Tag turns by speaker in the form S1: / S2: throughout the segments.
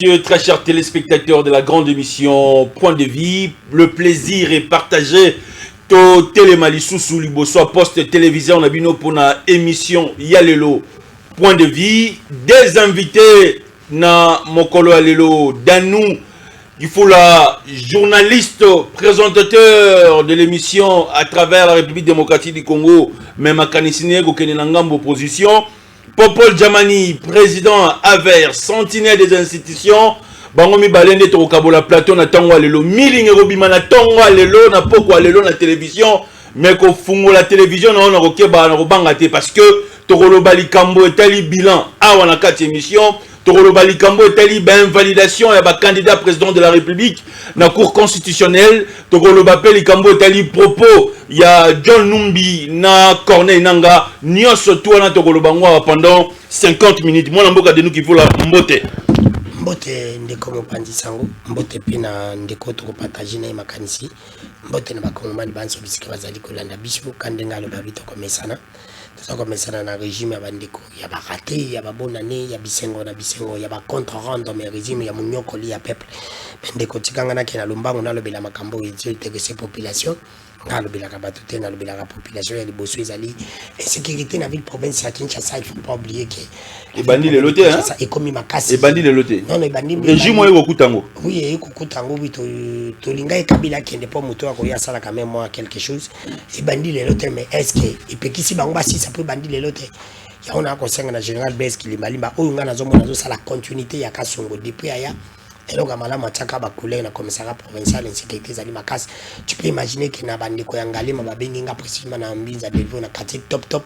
S1: Messieurs, très chers téléspectateurs de la grande émission Point de Vie, le plaisir est partagé. To Télémalissou Liboso poste télévisé on a bino pour la émission Yalelo Point de Vie. Des invités na Mokolo Alelo Danou, il faut la journaliste présentateur de l'émission à travers la République démocratique du Congo, même à Kanisine Gokenenangam opposition. Popol Djamani, président AVER, sentinelle des institutions. Bangomi balende to kabola plateau na tangwa lelo milinge robima na tangwa lelo na poko lelo na télévision mais ko fungo la télévision na on rokeba na robanga te parce que tokolo balikambo etali bilan awa na kati émission tokolo balikambo etali ba invalidation ya ba candidat président de la République na cour constitutionnelle tokolo bapeli kambo etali propos ya John Numbi na Corneille Nanga nyonso to na tokolo bangwa pendant 50 minutes mwana mboka de nous qui faut la mbote
S2: mbote ndeko mopandi sango mbote pina ndeko to partager na makanisi mbote na bakongomani banso bisika bazali kolanda biso kandenga lo babito komesana to komesana na régime ya bandeko ya barate ya babonane ya bisengo na bisengo ya ba contre rendre mais régime ya munyokoli ya peuple ndeko tikanga na kena lumbango na lobela makambo yete population na lobela ka batute na lobela ka population ya liboso ezali sécurité na ville province ya Kinshasa. Il faut pas oublier que
S1: et bandi le loté hein
S2: et comme makasi
S1: et bandi le loté
S2: non et bandi
S1: régime yo kutango
S2: oui et kutango oui to linga e kabila kende po moto akoya sala quand même moi quelque chose et bandi le loté mais est-ce que et pekisi bango ba si ça peut bandi le loté ya on a conseil na général Bes qui limbalimba oyo ngana zo mona zo sala continuité ya Kasongo depuis aya. Et donc, à Mataka, Bakoulé, le commissariat provincial, l'insécurité, Zali Makas, tu peux imaginer qu'il y a un bandit qui a un ma benginga précisément dans un bise à délever, na quartier top,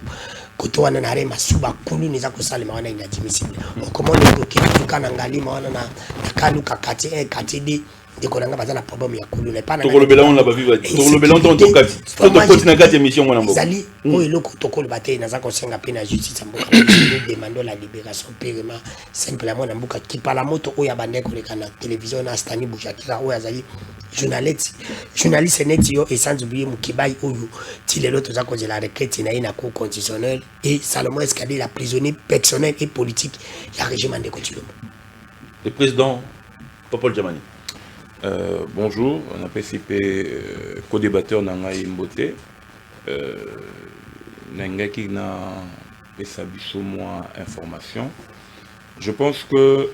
S2: koto wana na rema suba kulu niza kusali mawana inadmissible. Comment on peut qu'il y ait un ngali mawana na kalu ka quartier 1, quartier 2, de konanga bazana problème ya kulu n'est pas na.
S1: Tokolo belon la baviva. Tokolo belon ton kati. Toto koti na kati émission mwana mbo.
S2: Zali, o eloko tokolo bate na za konsenga pe na justice mboka. Demandons la libération purement simplement na mboka ki pala moto o ya bandeko le kana télévision na Stani Boujakira o azali journaliste net yo et sans oublier Mukibai oyo ti lelo to za ko la requête na ina cour constitutionnelle et Salomon Escadé la prisonnier personnel et politique ya régime de Kotilombo.
S1: Le président Popol Djamani.
S3: Bonjour, on a participé co-débatteur Nangaï Mbote. Nangaki na pesabiso moi information. Je pense que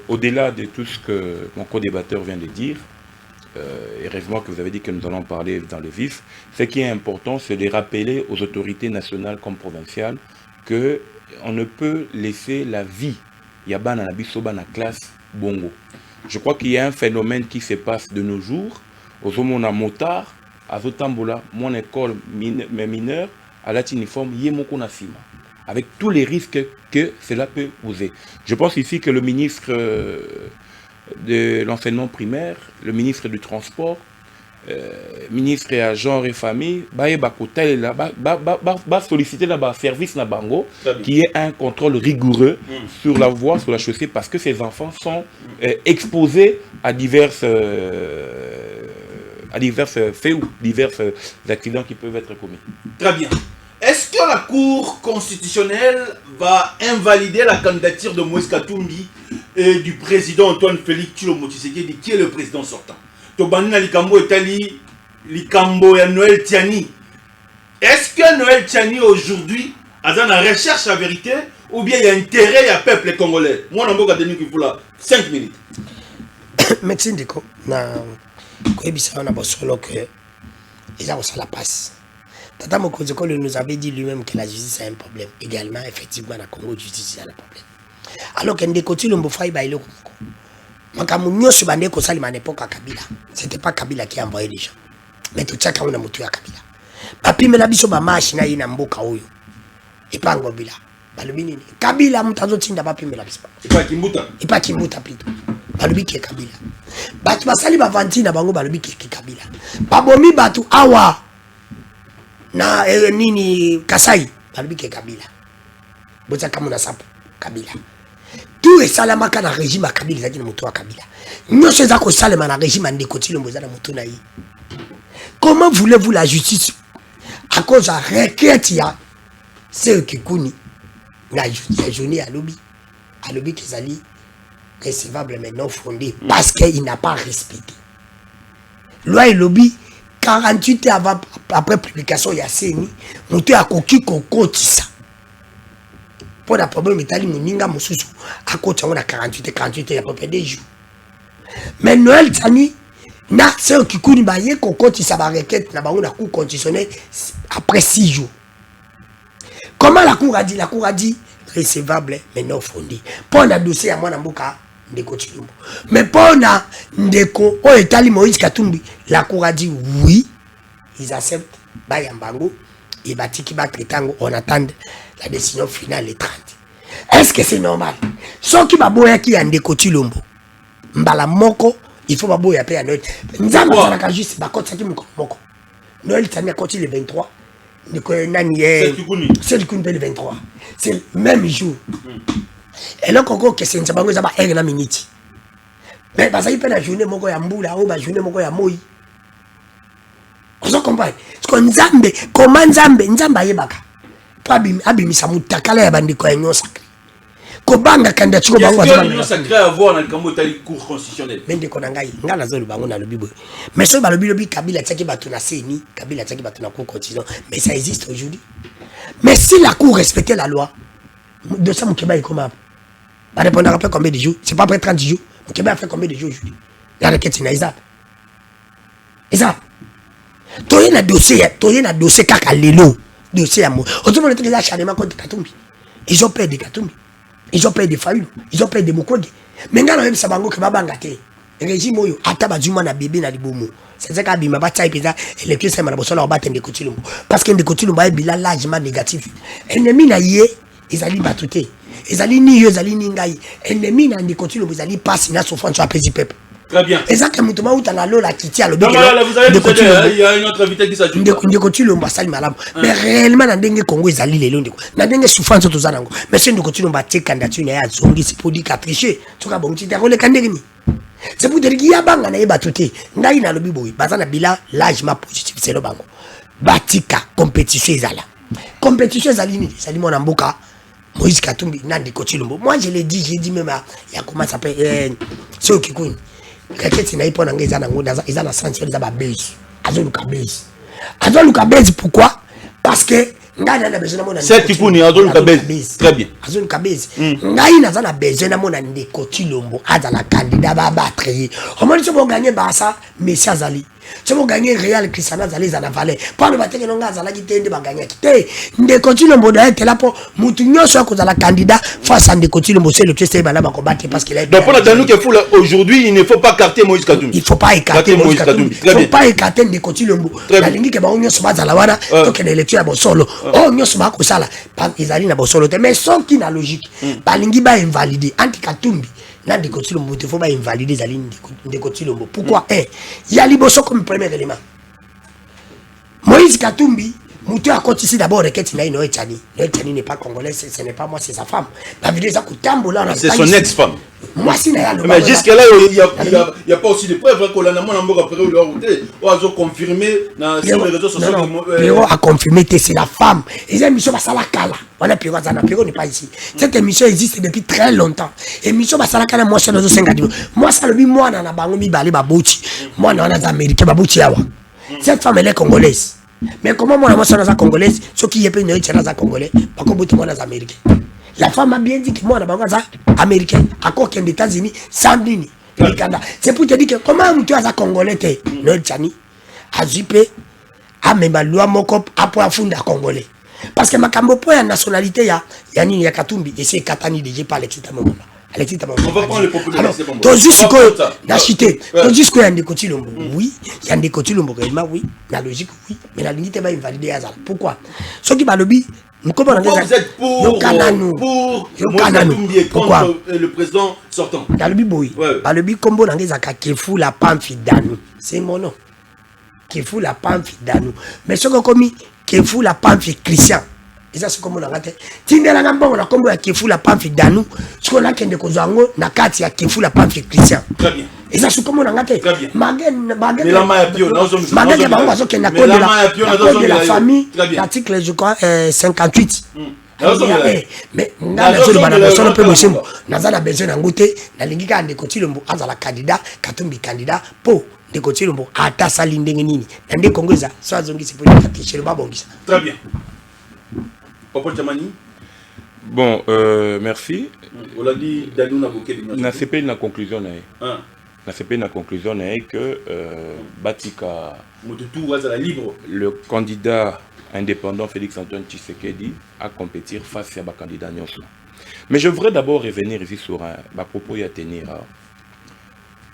S3: au-delà de tout ce que mon co-débatteur vient de dire, et heureusement que vous avez dit que nous allons parler dans le vif, ce qui est important, c'est de rappeler aux autorités nationales comme provinciales que on ne peut laisser la vie yabana na bisoba na classe bongo. Je crois qu'il y a un phénomène qui se passe de nos jours. Aux hommes à motard, à Zotambola, mon école mes mineurs, à l'atiniforme, yemoko nasima. Avec tous les risques que cela peut poser. Je pense ici que le ministre de l'enseignement primaire, le ministre du transport, ministre à genre et famille, solliciter le service na bango qui est un contrôle rigoureux sur la voie, sur la chaussée, parce que ces enfants sont exposés à divers faits ou divers accidents qui peuvent être commis.
S1: Très bien. Est-ce que la Cour constitutionnelle va invalider la candidature de Moïse Katumbi et du président Antoine Félix Tshilombo Tshisekedi, qui est le président sortant? Tobanina Likambo Etali, Likambo et Noël Tiani. Est-ce que Noël Tiani aujourd'hui a la recherche à vérité ou bien il y a intérêt à peuple congolais? Moi, je vais vous dire 5 minutes.
S2: Merci Ndeko. Na koyebisa na bosolo que les gens ça la passe. Tata Mokozoko nous avait dit lui-même que la justice a un problème. Également, effectivement, la Congo justice a un problème. Alors que Ndeko Tshilombo Faye ba ile kokoko. Makamunyo subande ko sali manepo ka Kabila. C'était pas Kabila qui a envoyé les gens. Mais tout ça quand on a mutu ya Kabila. Papi mela biso ba machina ina mboka oyo. Epango bila. Balobi nini? Kabila mutazo tinda papi mela biso. Ipa kimbuta pito. Balobi ke Kabila. Batu basali ba vantina bango balobi ke Kabila. Babomi batu awa na nini Kasai balobi ke Kabila. Boza kamuna sapo Kabila. Tout est salamaka na régime à Kabila, zaki na mutu wa Kabila. Nous sommes à salama na régime ande kotilo mboza na mutu na yi. Comment voulez-vous la justice à cause de la requête ya ceux qui kuni na journée à lobby kezali recevable mais non fondé parce qu'il n'a pas respecté. Loi et lobby, 48 heures après publication, il y a CENI, nous avons coquille ça. Pour le problème, il y a un moussousou à côté, on a 48 heures, il y a à peu près des jours. Mais Noël Tani, c'est un qui coûte ça va requête, on a cours conditionnel après 6 jours. Comment la cour a dit? La cour a dit recevable mais non fondé. Pour un dossier à moi, mais pour un ndeko, au État Moïse Katumbi, la cour a dit oui, ils acceptent, Bayambango, et Batiki Bakritango, on attend la décision finale les 30. Est-ce que c'est normal? Ceux qui baboya qui a ndeko Chilombo, mbala moko, il faut baboya payer à Noël. Nzamba zanaka juste, bakot saki moko. Noël tani a continué le 23. C'est le coup de 23. C'est le même jour. Et là, quand on c'est un peu de minute. Mais parce qu'il peut la journée, mon gars, Mboula, ou la journée, mon gars, Moï. On se comprend. Parce que Nzambe, comment Nzambe yebaka. Pas abimisa mutakala ya bandiko ya nyosa. Kobanga kandidature bango
S1: azobanga. Est-ce que sacré avoir dans le cambo tali cour constitutionnel.
S2: Mende kona ngai, ngala zo lubango na lobibo. Mais so ba lobi Kabila tsaki batu na CENI, Kabila tsaki batu na cour constitutionnelle, mais ça existe aujourd'hui. Mais si la cour respectait la loi, de ça Moukeba est comment? Pas répondre après combien de jours? C'est pas après 30 jours. Moukeba a fait combien de jours aujourd'hui? La requête c'est Isaac. Isaac. Toye na dossier kaka lelo. Dossier à moi. Autrement le truc là acharnement contre Katumbi. Ils ont peur de Katumbi. Ils ont peur de Fayoulou. Ils ont peur de Mukwege. Mais ngana même sabango ke babanga te. Régime oyo ataba juma na bébé na libomo. C'est ça ka bima ba type ça et les pièces na bosola ba tende kotilumbo. Parce que ndeko tilumbo ay bilan largement négatif. Ennemi na yé, ils allaient batouter. Ils allaient ni yo, ils allaient ni ngai. Ennemi na ndeko tilumbo, ils allaient passer na souffrance sur petit peuple.
S1: Très bien.
S2: Et ça, quand on a la titi à l'objet.
S1: Il y a une autre invité qui s'ajoute.
S2: Mais réellement, dans le Congo, ils allaient les longs. Dans le souffrance, tout ça. Mais si nous continuons à battre candidature, c'est pour dire qu'à tricher. Tu vois, bon, tu t'es roulé candérini. C'est pour dire qu'il y a bang, on a battuté. N'a y a le biboui. Bazana bila, largement positif, c'est le bango. Batika, compétition, ils allaient. Compétition, ils allaient. Ça dit mon amboka. Moïse Katumbi, Nandi Kochilombo. Moi, je l'ai dit même, il y a comment ça s'appelle, c'est qui coule. Pourquoi? Parce que
S1: c'est qui connaît Azoluka Base. Très bien.
S2: Azoluka Base. Ngai na zana besoin na mona ndeko Chilombo azala candidat ba battre. On m'a dit bon gagner Bassa Messi Azali. C'est pour gagner Real Cristiano Azali za na valeur. Pas le battre que azala ki tende ba gagner ki. Ndeko Chilombo da être là pour mutu nyoso akozala candidat face à ndeko Chilombo c'est le test ba combattre parce qu'il a.
S1: Donc pour dans nous que aujourd'hui, il ne faut pas écarter Moïse Katumbi.
S2: Il faut pas écarter Moïse Katumbi. Il faut pas écarter ndeko Chilombo. La ligne que ba nyoso bazala wana donc l'élection ya bosolo. Oh nyoso ba ko sala ils allaient na bosolo mais sans qui na logique. Ba lingi ba invalider anti Katumbi. Là, des Kotilombo, il faut pas invalider les lignes de Kotilombo. Pourquoi? Il y a l'Iboso comme premier élément. Moïse Katumbi, Moutou a côté ici d'abord, requête Noé Tchani. Noé Tchani n'est pas congolais, ce n'est pas moi, c'est sa femme.
S1: C'est son ex-femme.
S2: Moi, si
S1: mais jusqu'à là, il n'y a pas aussi de preuves qu'on a après confirmé sur les réseaux sociaux.
S2: Pierrot a confirmé que c'est la femme. Et cette émission, ça la cala. Voilà, Pierrot n'est pas ici. Cette émission existe depuis très longtemps. Émission, ça la cala, moi, je suis dans le 50. Moi, ça le dit, moi, dans la banque, moi, dans les Américains, cette femme, elle est congolaise. Mais comment moi, je suis dans la congolaise, ceux qui sont dans la congolaise, pas comme moi, dans les Américains. La femme a bien dit que moi, je suis américain, à quoi qu'il y ait des États-Unis, sans ligne. C'est pour te dire que comment tu as un congolais, Noël Tchani, à Zipé, à même loi Mokop, à point fond congolais. Parce que ma cambo pour la nationalité, il y a Katumbi, et c'est Katani de j'ai pas Alexis Tamamba.
S1: On va prendre le populaire.
S2: Donc, jusqu'au la cité, jusqu'au y a des Kotilombo, oui, il y a des Kotilombo, réellement, oui, la logique, oui, mais la limite va invalider Azal. Pourquoi? Ce qui va le dire,
S1: comment vous êtes pour contre le président sortant?
S2: Dans le biboui, le bi combo dans les qui fout la pamphile d'Anou, c'est mon nom. Qui fout la pamphile d'Anou. Mais ce qu'on commis, qui fout la pamphile Christian. Et ça c'est comme on a raté. Tindela ngamba on a combo ya qui fout la pamphile d'Anou. Ce qu'on a kende kozango na kati ya qui fout la pamphile Christian.
S1: Très bien.
S2: Et ça c'est comme on a raté.
S1: Mais la main pio,
S2: de la famille, l'article je crois 58. Mais on peut besoin n'a besoin d'un goûter na lingika de kotilombo azala candidat katumbi candidat po de kotilombo ata salinde nini ndé kongoza so azongisi pour katishe babongisa.
S1: Très bien. Papa Chamani.
S3: Bon, merci.
S1: On l'a dit Dadou Naboké.
S3: Na CP na conclusion na. Na CP na conclusion na que Batika le candidat indépendant Félix Antoine Tshisekedi à compétir face à un candidat Nyonso. Mais je voudrais d'abord revenir ici sur un propos à tenir.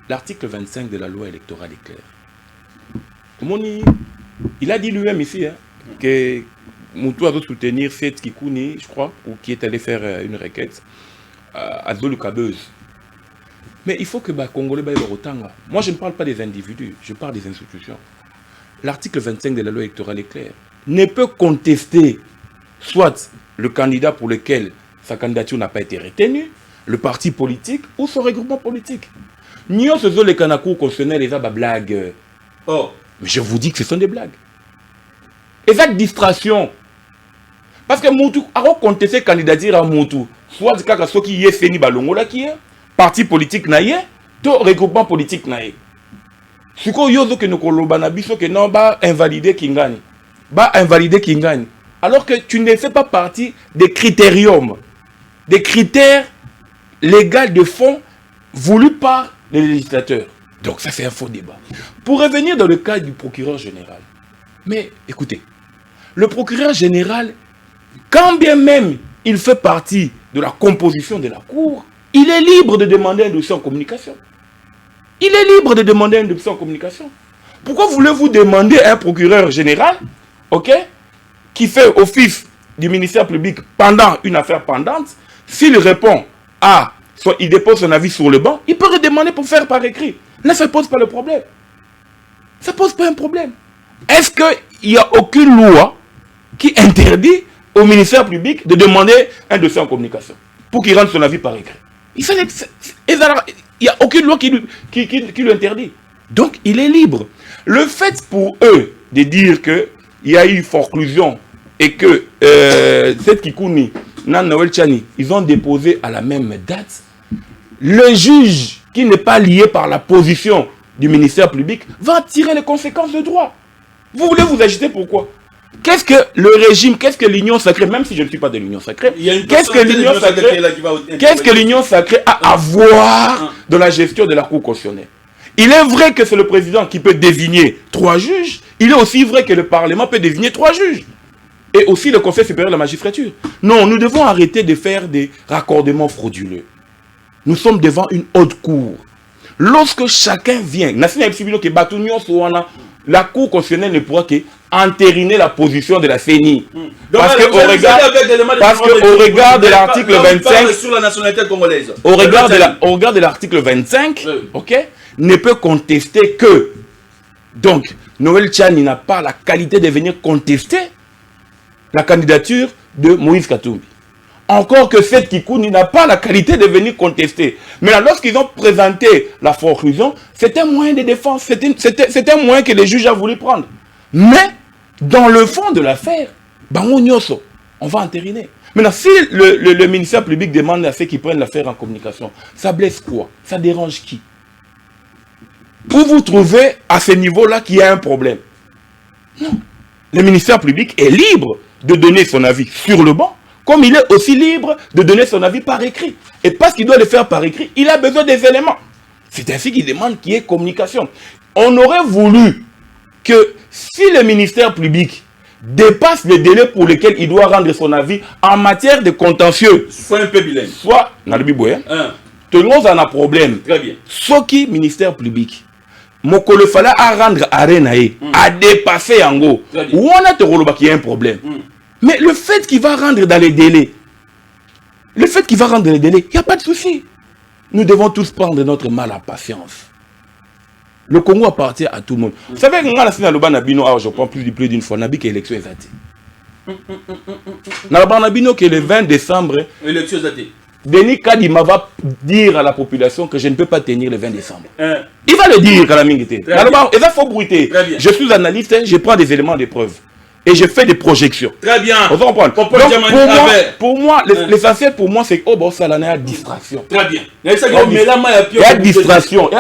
S3: L'article 25 de la loi électorale est clair. Il a dit lui-même ici que Moutou doit soutenir Feth Kikouni, je crois, ou qui est allé faire une requête à Zolu Kabeuse. Mais il faut que les Congolais aient autant. Moi, je ne parle pas des individus, je parle des institutions. L'article 25 de la loi électorale est clair. Ne peut contester soit le candidat pour lequel sa candidature n'a pas été retenue, le parti politique ou son regroupement politique. Nous sommes les Kanakou constitutionnels, les blagues. Oh, mais je vous dis que ce sont des blagues. Et cette distraction, parce que Moutou a contesté candidature à Moutou, soit ce qui est fini balongo là qui est parti politique naïe, tout regroupement politique naïe. Ce que yozo que nous kolobanabiso que non ba invalider Kingani. Bah invalider qui gagne. Alors que tu ne fais pas partie des critériums, des critères légaux de fond voulus par les législateurs. Donc ça c'est un faux débat. Pour revenir dans le cas du procureur général, mais écoutez, le procureur général, quand bien même il fait partie de la composition de la cour, il est libre de demander un dossier en communication. Il est libre de demander un dossier en communication. Pourquoi voulez-vous demander à un procureur général, ok, qui fait office du ministère public pendant une affaire pendante, s'il répond à, soit il dépose son avis sur le banc, il peut redemander pour faire par écrit. Là, ça ne pose pas le problème. Ça ne pose pas un problème. Est-ce qu'il n'y a aucune loi qui interdit au ministère public de demander un dossier en communication pour qu'il rende son avis par écrit? Il n'y a aucune loi qui lui interdit. Donc, il est libre. Le fait pour eux de dire qu'il y a eu forclusion et que cette Kikouni, Nan Noël Chani, ils ont déposé à la même date, le juge qui n'est pas lié par la position du ministère public va tirer les conséquences de droit. Vous voulez vous agiter pourquoi? Qu'est-ce que le régime, qu'est-ce que l'union sacrée, même si je ne suis pas de l'union sacrée, qu'est-ce que l'union sacrée a à voir dans la gestion de la Cour constitutionnelle? Il est vrai que c'est le président qui peut désigner 3 juges, il est aussi vrai que le Parlement peut désigner 3 juges. Et aussi le Conseil supérieur de la magistrature. Non, nous devons arrêter de faire des raccordements frauduleux. Nous sommes devant une haute cour. Lorsque chacun vient, la Cour constitutionnelle ne pourra qu'entériner la position de la CENI. Parce qu'au regard de l'article 25,
S1: sur la nationalité congolaise.
S3: Au regard de l'article 25, ok, ne peut contester que. Donc, Noël Chani n'a pas la qualité de venir contester la candidature de Moïse Katumbi. Encore que cette Kikouni n'a pas la qualité de venir contester. Mais lorsqu'ils ont présenté la forclusion, c'était un moyen de défense, c'était un moyen que les juges ont voulu prendre. Mais, dans le fond de l'affaire, on va entériner. Maintenant, si le ministère public demande à ceux qui prennent l'affaire en communication, ça blesse quoi? Ça dérange qui? Pour vous trouver à ce niveau-là qu'il y a un problème. Non. Le ministère public est libre de donner son avis sur le banc, comme il est aussi libre de donner son avis par écrit. Et parce qu'il doit le faire par écrit, il a besoin des éléments. C'est ainsi qu'il demande qu'il y ait communication. On aurait voulu que si le ministère public dépasse le délai pour lequel il doit rendre son avis en matière de contentieux,
S1: soit un peu bilingue,
S3: soit, tout le monde en a problème.
S1: Très bien.
S3: Ce qui ministère public, Mokolo fallait à rendre Arenae, à dépasser Yango. Où on a qu'il y a un problème. Mais le fait qu'il va rendre dans les délais, il n'y a pas de souci. Nous devons tous prendre notre mal à patience. Le Congo appartient à tout le monde. Vous savez, je prends plus d'une fois, Nabi qui est élection exatée. Nabino qui est le 20 décembre.
S1: Élection exatée.
S3: Denis Kadima va dire à la population que je ne peux pas tenir le 20 décembre. Il va le dire, Kalamingité. Il faut bruiter. Je suis analyste, je prends des éléments de preuve. et je fais des projections.
S1: Très bien.
S3: On va comprendre. Donc, pour moi, l'essentiel pour moi, c'est que ça il y a distraction.
S1: Très bien. Il y a
S3: distraction.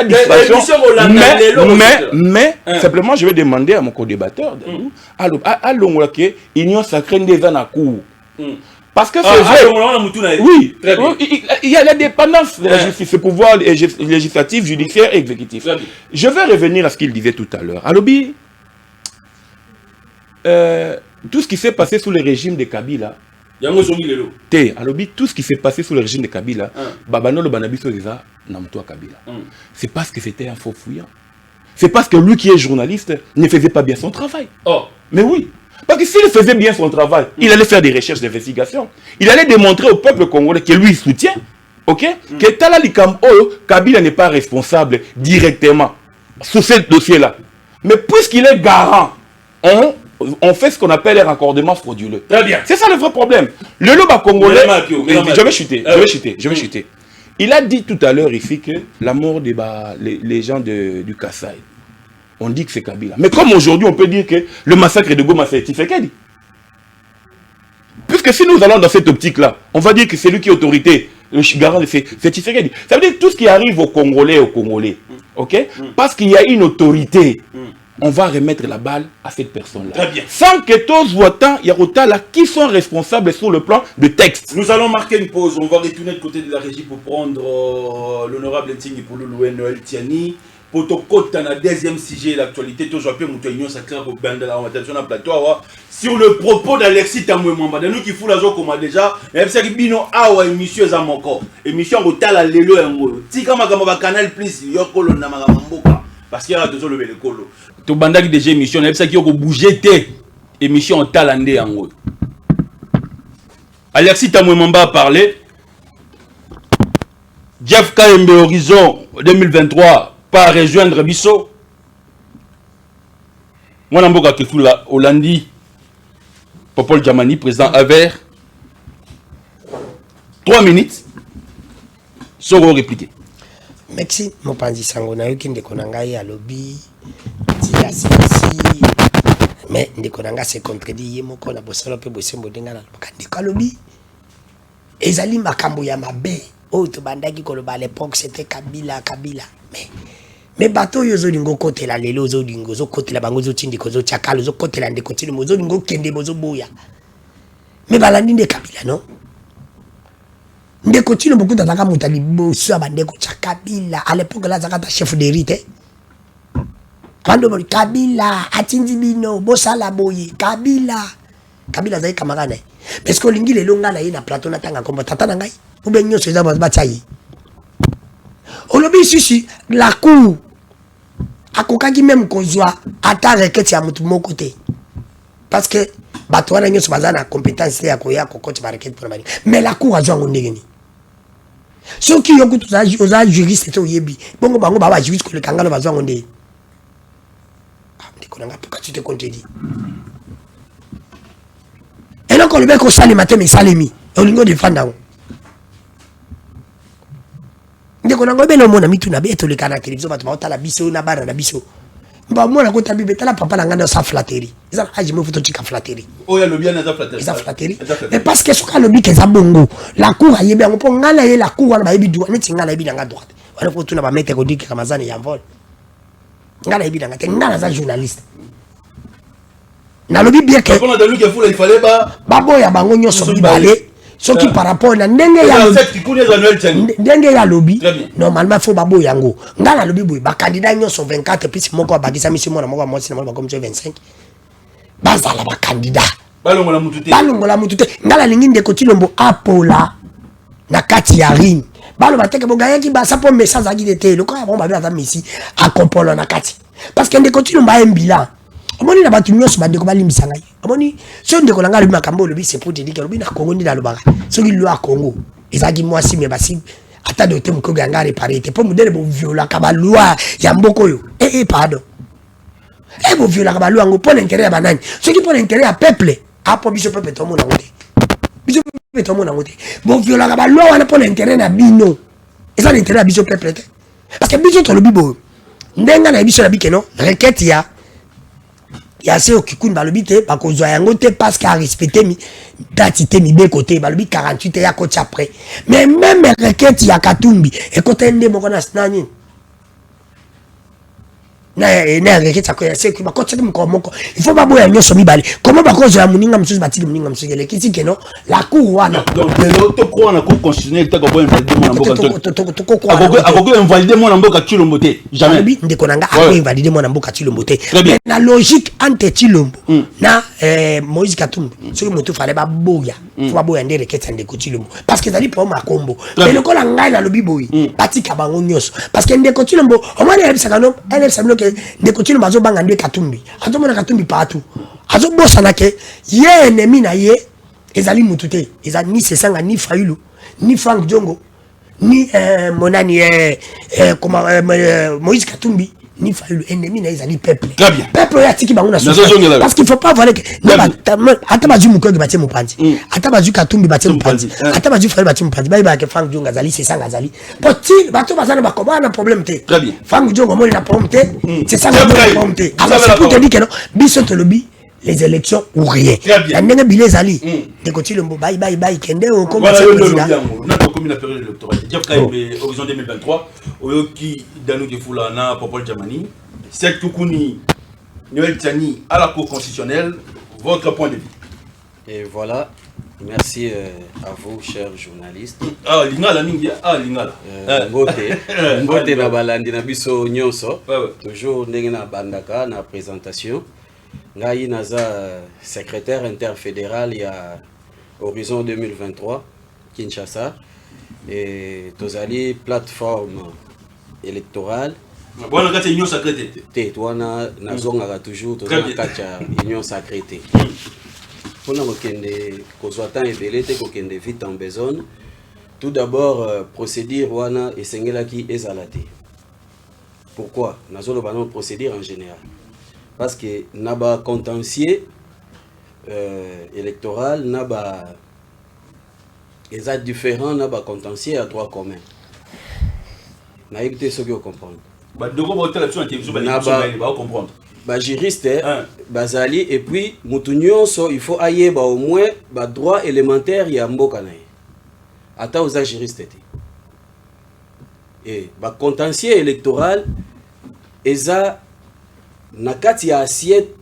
S3: Mais simplement, je vais demander à mon co-débatteur, Union sacrée des cours. Parce que c'est vrai. Oui, il y a l'indépendance de la justice, ce pouvoir législatif, judiciaire et exécutif. Je vais revenir à ce qu'il disait tout à l'heure. Alobi, tout ce qui s'est passé sous le régime de Kabila, tout ce qui s'est passé sous le régime de Kabila, c'est parce que c'était un faux fouillant. C'est parce que lui qui est journaliste ne faisait pas bien son travail. Mais oui. Parce que s'il faisait bien son travail, il allait faire des recherches d'investigation. Il allait démontrer au peuple congolais que lui soutient, que Talali Kabila n'est pas responsable directement sur ce dossier-là. Mais puisqu'il est garant, on fait ce qu'on appelle un raccordement frauduleux.
S1: Très bien.
S3: C'est ça le vrai problème. Le Loba congolais... Je vais chuter. Il a dit tout à l'heure ici que la mort des gens du Kassai, on dit que c'est Kabila. Mais comme aujourd'hui, on peut dire que le massacre de Goma, c'est Tshisekedi. Puisque si nous allons dans cette optique-là, on va dire que c'est lui qui est autorité, le garant de c'est Tshisekedi. Ça veut dire que tout ce qui arrive aux Congolais, parce qu'il y a une autorité, on va remettre la balle à cette personne-là.
S1: Très bien.
S3: Sans que tous voitants, il y a là qui sont responsables sur le plan de texte.
S1: Nous allons marquer une pause. On va retourner de côté de la régie pour prendre l'honorable Ntingi pour Noël Tiani. Pour te côté dans le deuxième sujet, l'actualité, toujours appelé Moutouignon Sacré au plateau sur le propos d'Alexis Tamouemamba. Nous qui font la joie comme déjà, et c'est que Bino Awa émission est à mon corps. Émission Rotal à Lelo et Ngolo. Si comme un canal plus, il y a Kolo Namagamboka. Parce qu'il y a toujours le Colo. Tout bandaki déjà émission, et c'est qu'il y a bougé émission Talandé en Ngolo. Alexis Tamouemamba a parlé. Jeff Kayembe Horizon 2023. Pas rejoindre Bisso. Moi, Namboka Kefula Hollandi, Popol Djamani, président Aver. 3 minutes. Soro répliquer.
S2: Merci, mon pandi sango na yoki ndeko nangai ya lobby. Mais ndeko nanga se contredit ye moko na bosalo pe bosembo denga na ndeko lobby. Ezali makambo ya mabe. Oh, to bandaki koloba à l'époque c'était Kabila. Mais bateau yo zolingo kote la lelo zolingo zo kote la bango zo tindiko zo chakalo zo kote la ndeko tindi mozo lingo kende mozo boya. Mais balandi nde Kabila non? Ndeko tino beaucoup d'ataka mutali bosu abandeko Kabila à l'époque là zakata chef de rite. Kando boli Kabila atindi bino bosala boye Kabila zai kamarana. Parce que lingi le longa na ina plateau na tanga kombo tata na ngai. Ou bien nyoso za batsayi. Olobi sisi la cour akokaki même kozwa ata requête ya mutu moko te parce que bato wana nyoso baza na compétence ya koya kokoti ba requête pour mali mais la cour azwa ngondengeni soki yo kutu za juriste to yebi bongo bango baba juriste ko le kangalo bazwa ngonde ndiko nanga pourquoi tu te contredis et donc on le met ko sali matin mais salemi olingo defanda ngo ndeko nango beno mona mitu na beto le kana télévision batu ba otala biso na bara na biso mba mona ko tabi betala papa na ngana sa flatterie eza aji mo photo tika flatterie
S1: oya lobi na za flatterie
S2: eza flatterie mais parce que soka lobi ke za bongo la cour ayebe ngo po ngala ye la cour wana ba yebi droit neti ngala yebi nga droite wana ko tuna ba mettre ko diki kamazani ya vol ngala yebi nga te ngala za journaliste na lobi bien que
S1: on a dalu ke fula il fallait ba
S2: boya bango nyoso bibale soki par rapport na ndenge ya lobby normalement faut babo yango ngala lobby boy ba candidat nyoso 24 puis moko abakisa mission mona moko mwasi na moko comme 25 bazala ba candidat balongola mutu te ngala lingi ndeko tilombo apola na kati ya ring balo bateke bogayaki ba sapo message akide te le ko ya bomba bela messi akompolo na kati parce que ndeko tilombo a un bilan. Amoni na batu nyoso bandeko balimbisa ngai. Amoni so ndeko langa lobi makambo lobi c'est pour te dire que lobi na Congo ndi na lobaka. So ki lo a Congo. Ezaki mwasi me basi ata de te mko ganga réparer te pour modèle bo viola ka ba loi ya mboko yo. Pardon. Bo viola ka ba loi ngo pour l'intérêt ya banani. So ki pour l'intérêt ya peuple, apo biso peuple to mona ngote. Biso peuple to mona ngote. Bo viola ka ba loi wana pour l'intérêt na bino. Eza l'intérêt ya biso peuple te. Parce que biso to lobi bo. Ndenga na biso na bikeno requête ya ya se okikuni balobi te bakozwa yango te parce qu'à respecter mi date te mi be côté balobi 48 ya coach après mais même requête ya Katumbi et côté ndé moko na nani na requête ya ko ya se ki ba coach moko moko il faut pas boya nyoso mibale comment ba kozwa muninga msusu batili muninga msusu le kiti keno la cour wana
S1: donc to ko na cour constitutionnel ta ko boya invalider mon mboka akoko invalider mon mboka Chilombo te jamais
S2: ndeko nanga ako invalider mon mboka Chilombo te na logique entre Chilombo na Moïse Katumbi ce que moto fallait ba boya faut ba boya ndere requête ndeko Chilombo parce que ça dit pour ma combo mais le kola ngai na lobi boyi patika bango nyoso parce que ndeko Chilombo au moins elle sakano elle sabino que ndeko Chilombo azo banga ndeko Katumbi azo mona Katumbi partout azo bossa na ke ye ennemi na ye ezali mutute ezali ni Sesanga ni Fayulu ni Frank Diongo ni monani comment Moïse Katumbi ni Fayulu ennemi na ezali peuple peuple ya tiki bango na parce qu'il faut pas voir que ata bazu mukoge batie mupanzi ata bazu Katumbi batie mupanzi ata bazu Fayulu batie mupanzi ba ke Frank Diongo azali Sesanga azali poti bato bazana ba komana problème te Frank Diongo mo na problème te Sesanga mo na problème te alors c'est pour te dire que non biso to lobi les élections ou rien. La nègre bilé zali. De côté le bye kende au comme
S1: président. On a comme la période électorale. Jeff Kaimbe horizon 2023 oyoki danu de fulana Popol Djamani. Cette Toukouni Noël Tiani à la Cour constitutionnelle, votre point de vue.
S4: Et voilà. Merci à vous, chers journalistes.
S1: Ah, Lingala Mingia, Lingala.
S4: Mbote na balandi na biso nyonso. Toujours ndenge na bandaka na présentation. Ngai naza secrétaire interfédéral il y a Horizon 2023 Kinshasa et tozali plateforme électorale.
S1: Bon, on a une union sacrée.
S4: Tetwana nazonga toujours tozali kacha union sacrée. Pour nous kende kozwatan ebele te kokende vite en besogne. Tout d'abord procédure wana esengelaki ezalate. Pourquoi? Nazolo banon procédure en général. Parce que naba contentieux électoral naba est différent naba contentieux à droit commun. Na évité ce que vous comprenez.
S1: Bah de quoi vous la télévision va comprendre.
S4: Bah juriste bazali et puis mutunyo so il faut ailler bah au moins bah droit élémentaire ya mboka na. Ata aux juristes et bah contentieux électoral eza na kati ya assiette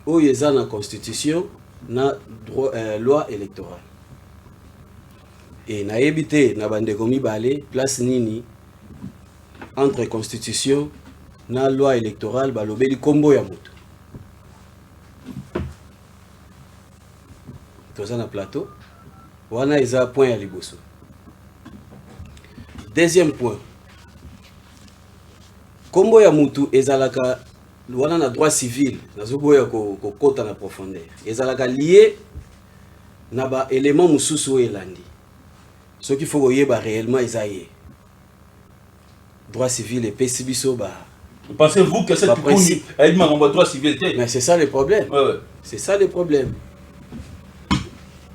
S4: oyo eza na constitution na droit, loi électorale et na yebite na bandeko mibale place nini entre constitution na loi électorale balobeli kombo ya moto toza na plateau wana eza point ya liboso. Deuxième point, kombo ya moto ezalaka wana na droit civil nazoboya ko kota na profondeur ezalaka lié na ba élément mususu elandi ce qu'il faut koyeba réellement ezaye droit civil et pesibiso ba.
S1: Pensez-vous que cette connu aide ma droit civil?
S4: Mais c'est ça le problème.
S1: Ouais.
S4: C'est ça le problème.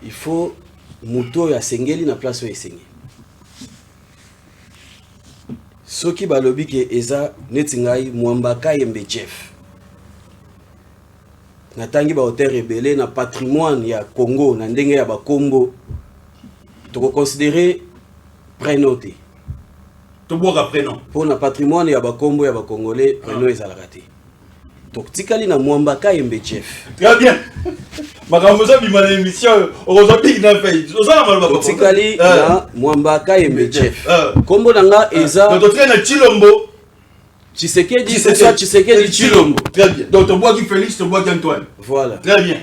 S4: Il faut moto ya sengeli na place o esengi. Soki balobi ke eza netingai Mwambaka Yembe Jeff. Natangi ba hauteur rebelle na patrimoine ya Congo na ndenge ya ba Kombo. Toko considérer prénoté.
S1: Toboka prénom.
S4: Pour na patrimoine ya ba Kombo ya ba Congolais prénom ezalaka te. Donc tikali na Mwambaka Yembe Jeff.
S1: Très bien. Makamoza bimana émission ozopik na fait. Ozana malba.
S4: Tikali na Mwambaka Yembe Jeff. Kombo nanga eza
S1: donc tu na Chilombo.
S4: Tshisekedi Chilombo.
S1: Très bien. Donc tu bois qui Félix, tu bois qui Antoine.
S4: Voilà.
S1: Très bien.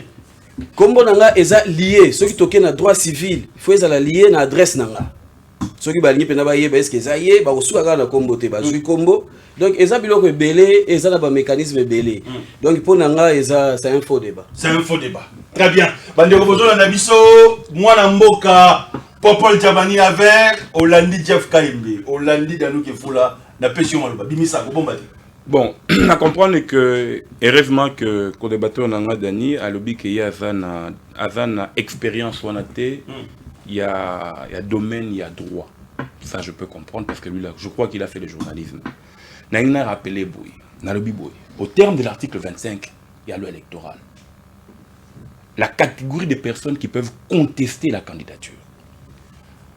S4: Kombo nanga eza lié, ceux qui toquent na droit civil, il faut ezala lié na adresse nanga. Ceux qui balingi pena ba yeba est-ce que eza yé ba osuka na kombo te ba zui kombo. Donc eza biloko belé, eza na ba mécanisme belé. Donc pour nanga eza c'est un faux débat.
S1: C'est un faux débat. Très bien. Bande reposo na biso mwana mboka Popol Djamani avec Olandi Jeff Kaimbe, Olandi Danou Kefula na pession maloba bimisa ko bomba.
S3: Bon, à comprendre que, heureusement que le débatteur n'a Dani a lobby qu'il y a une expérience il y a domaine, il y a droit. Ça, je peux comprendre parce que lui, là, je crois qu'il a fait le journalisme. N'a rappelé Boy, n'a lobby Boy. Au terme de l'article 25 il y a loi électorale. La catégorie de personnes qui peuvent contester la candidature.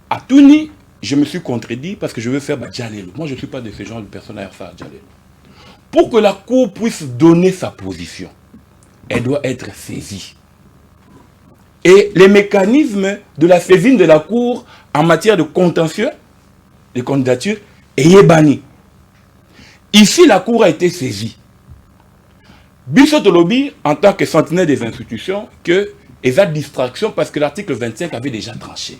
S3: À Touni, je me suis contredit parce que je veux faire Djalelo. Moi, je ne suis pas de ce genre de personne à faire Djalelo. Pour que la Cour puisse donner sa position, elle doit être saisie. Et les mécanismes de la saisine de la Cour en matière de contentieux, de candidature, est banni. Ici, la Cour a été saisie. Bissot Lobby, en tant que sentinelle des institutions, que il y a distraction parce que l'article 25 avait déjà tranché.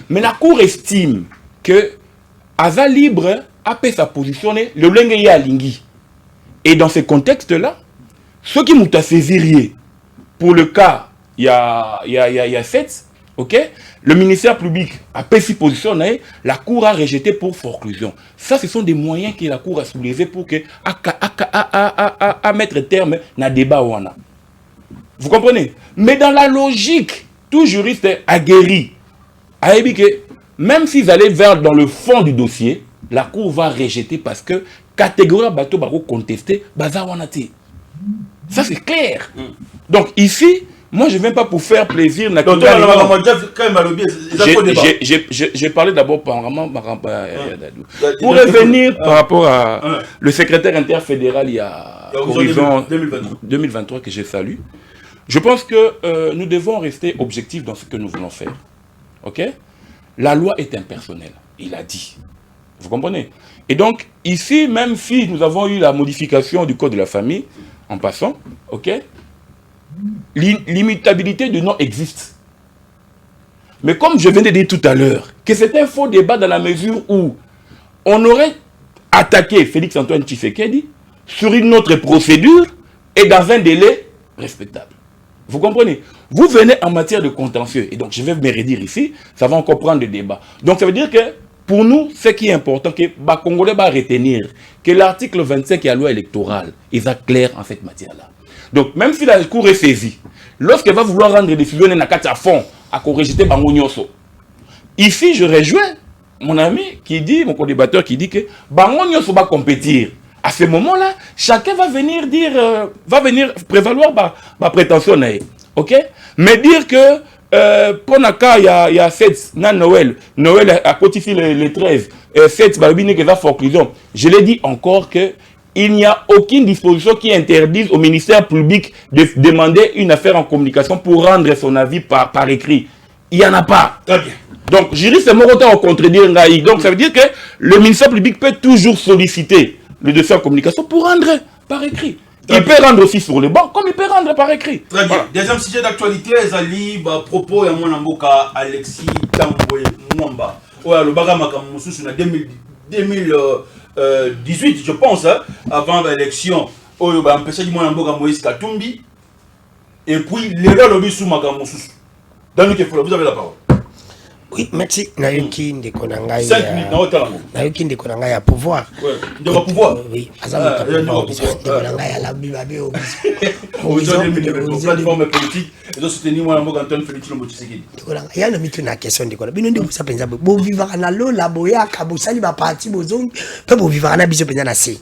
S3: Mais la Cour estime que Aza Libre a fait sa position, le Lenge ya Lingui. Et dans ce contexte-là, ceux qui m'ont saisi, pour le cas, il y a 7, ok, le ministère public a fait sa position, la Cour a rejeté pour forclusion. Ça, ce sont des moyens que la Cour a soulevés pour que à mettre terme à débat. Vous comprenez? Mais dans la logique, tout juriste aguerri a dit que même s'ils allaient vers dans le fond du dossier, la Cour va rejeter parce que catégorie bateau bako contesté bazawanati. Ça c'est clair. Donc ici, moi je ne viens pas pour faire plaisir. J'ai parlé d'abord pour revenir par rapport à le secrétaire interfédéral il y a horizon 2023 que je salue. Je pense que nous devons rester objectifs dans ce que nous voulons faire. Ok? La loi est impersonnelle, il a dit. Vous comprenez? Et donc, ici, même si nous avons eu la modification du code de la famille, en passant, ok, l'immutabilité du nom existe. Mais comme je viens de dire tout à l'heure, que c'est un faux débat dans la mesure où on aurait attaqué Félix-Antoine Tshisekedi sur une autre procédure et dans un délai respectable. Vous comprenez? Vous venez en matière de contentieux, et donc je vais me redire ici, ça va encore prendre le débat. Donc ça veut dire que pour nous, ce qui est important, que les Congolais vont retenir que l'article 25 de la loi électorale est clair en cette matière-là. Donc même si la Cour est saisie, lorsqu'elle va vouloir rendre des décisions à fond, à rejeter Bangonyoso. Ici, je rejoins mon ami qui dit, mon co-débatteur qui dit que Bangonyoso va compétir. À ce moment-là, chacun va venir dire, va venir prévaloir ma prétention. Ok? Mais dire que pour Naka, il y a 7, Noël a cotifié les 13, 7, je l'ai dit encore que il n'y a aucune disposition qui interdise au ministère public de demander une affaire en communication pour rendre son avis par écrit. Il n'y en a pas. Très bien. Donc, juriste Morotan au contredire Ngaï. Donc, ça veut dire que le ministère public peut toujours solliciter le dossier en communication pour rendre par écrit. Il peut rendre aussi sur le banc, comme il peut rendre par écrit.
S1: Très bien. Voilà. Deuxième sujet d'actualité, Zali, propos de mon amboka Alexis Tamboué Mwamba. Ouais, le bagama comme Moussous, en 2018, je pense, hein, avant l'élection, on a empêché de mon amboka Moïse Katumbi. Et puis, les gars, le bisou Moussous. Dans le Kefolo, vous avez la parole.
S2: Oui, merci. Nayoki Ndekonanga.
S1: 5 minutes,
S2: Nayoki Ndekonanga ya pouvoir.
S1: Oui, de pouvoir.
S2: Oui, Ndekonanga ya la Bibabe au
S1: plateforme politique, et de soutenir moi Antoine Félix Lombo Tshisekedi.
S2: Ndekonanga, il y a une mythe na question Ndekonanga. Bino ndeko sa penza bo vivre na lo la boya ka bo sali ba parti bo zone, pe bo vivre na biso penza na se.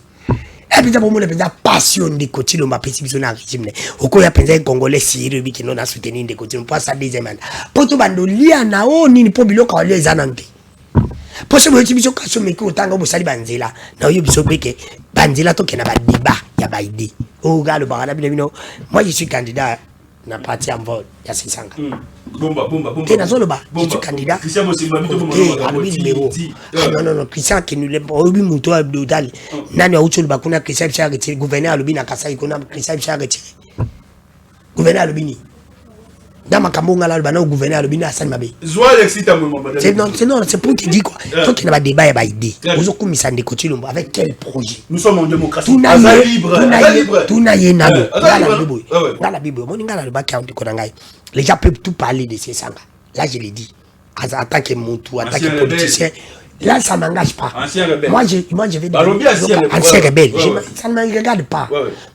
S2: Et puis, pour moi, il y a passion de côté, on m'a pété sur le régime. Au cas où il y a un Congolais sérieux qui nous a soutenu de côté, on passe à deuxième année. Pour tout le monde, il y a un haut, ni pour bilo quand les ananté. Pour ce que je suis mais autant que vous savez, Banzela, non, il y a que Banzela, tout qui n'a pas de débat, il y a pas d'idée. Oh, regarde le barada, moi, je suis candidat. Na parti en vote ya 600.
S1: Bomba.
S2: T'es dans le bas, je suis candidat.
S1: Christian Mosimba bito bomba.
S2: Non, Christian qui nous l'aime. Obi muto abdodal. Nani a ucho le bakuna Christian Chia retiré gouverneur à Lubina Kasai kona Christian Chia retiré. Gouverneur à Lubini. Dans ma cambonga là le bana gouverneur à Lubina Hassan Mabe.
S1: Zoa Alexis Tamboué.
S2: C'est pour te dire quoi. Toi qui n'a pas débat, il y a pas idée. Vous avez commis ça de côté avec quel projet?
S1: Nous sommes en démocratie.
S2: Tout n'a dans la Bible, les gens peuvent tout parler de ces sangs. Là, je l'ai dit. En tant que moutou, en tant que politicien, là, ça ne m'engage pas. Moi, je vais devenir ancien rebelle. Ça ne me regarde pas.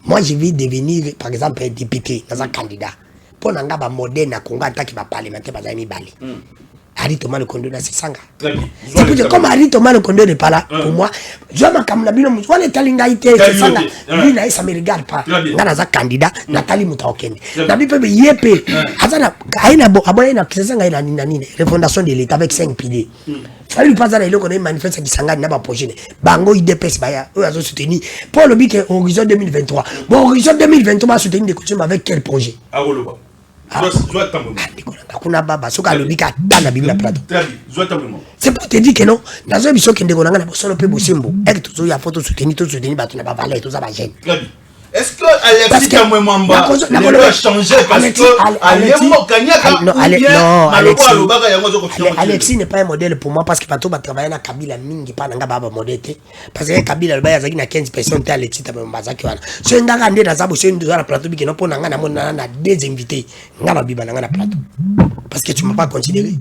S2: Moi, je vais devenir, par exemple, un député, dans un candidat. Pour un gars moderne à Congo, en tant que parlementaire, pas d'amis balé. Harry Thomas le Kondo, c'est Sanga.
S1: Très bien.
S2: C'est pour dire, comme Harry Thomas le Kondo n'est pas là, pour moi, je vais m'accamer, je vais Talingaïté, c'est Sanga. Lui, ça ne me regarde pas. Il y a un candidat, Nathalie Moutaokene. Nabi peut y épée. Azana, Aïna Aboyena, c'est Sanga, il a une refondation de l'État avec 5 piliers. Il lui passe à l'élo qu'on a manifesté qui Sanga n'a pas projeté. Bango, il dépêche, eux, ils ont soutenu. Pour le but, horizon 2023. Bon, horizon 2023 va soutenir des coutumes avec quel projet? C'est pour te dire que non, dans un mission qui est de Gonanga, on peut bosser un peu. Et tout ça, il y a photo soutenir, tout soutenir, tu n'as pas valé, tout ça va gêner.
S1: Est-ce que Alexis Kamwemamba a changé parce que
S2: Alexis n'est pas un modèle pour moi parce que Pato va travailler dans Kabila mingi pas dans Baba modèle parce que Kabila le baya na 15 personnes à Alexis Kamwemamba zaki wana so ndanga ndé dans zabo so ndo na plateau biki no pona ngana mona na des invités ngaba biba na plateau parce que tu m'as pas considéré.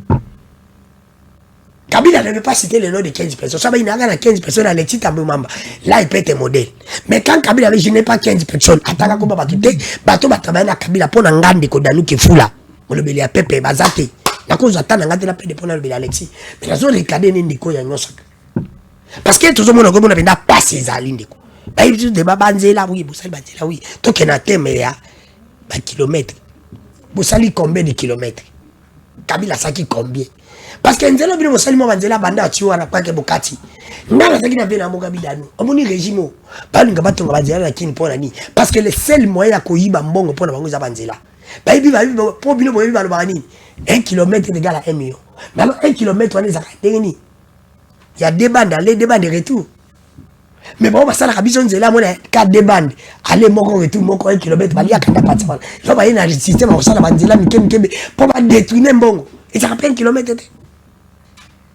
S2: Kabila ne veut pas citer le nom de 15 personnes. Ça va, il y a 15 personnes à Alexis Kamwemamba. Là, il peut être modèle. Mais quand Kabila avait, je n'ai pas 15 personnes. Attends, comment va quitter? Bateau va travailler à Kabila pour n'engande que Danou qui fout là. On le béli à Pepe, Bazate. La cause attend n'engande la paix de pour le béli Alexis. Mais la zone est cadée n'indiko ya nyosak. Parce que tout le monde a dit, pas ces alindiko. Bah, il dit, Banzela, oui, Boussali Banzela, oui. Tout qu'il y a un thème, il y a un kilomètre. Boussali, combien de kilomètres? Kabila, ça qui combien? Parce que nous avons dit que banda tu wana pas que bokati ngana taki na bena moga bidanu omoni régime ba linga batonga banzela na kini pona ni parce que le seul moyen ya koyiba mbongo pona bango za banzela ba ibi pour bino boyebi ba lobani 1 km égale à 1 million mais alors 1 km on est à ndengeni il y a des bandes aller des bandes de retour mais bon ça la kabiso nzela mona 4 bandes aller moko retour moko 1 km bali akanda patsa so ba ina système au sala banzela mikembe pour ba détruire mbongo et ça rappelle 1 km.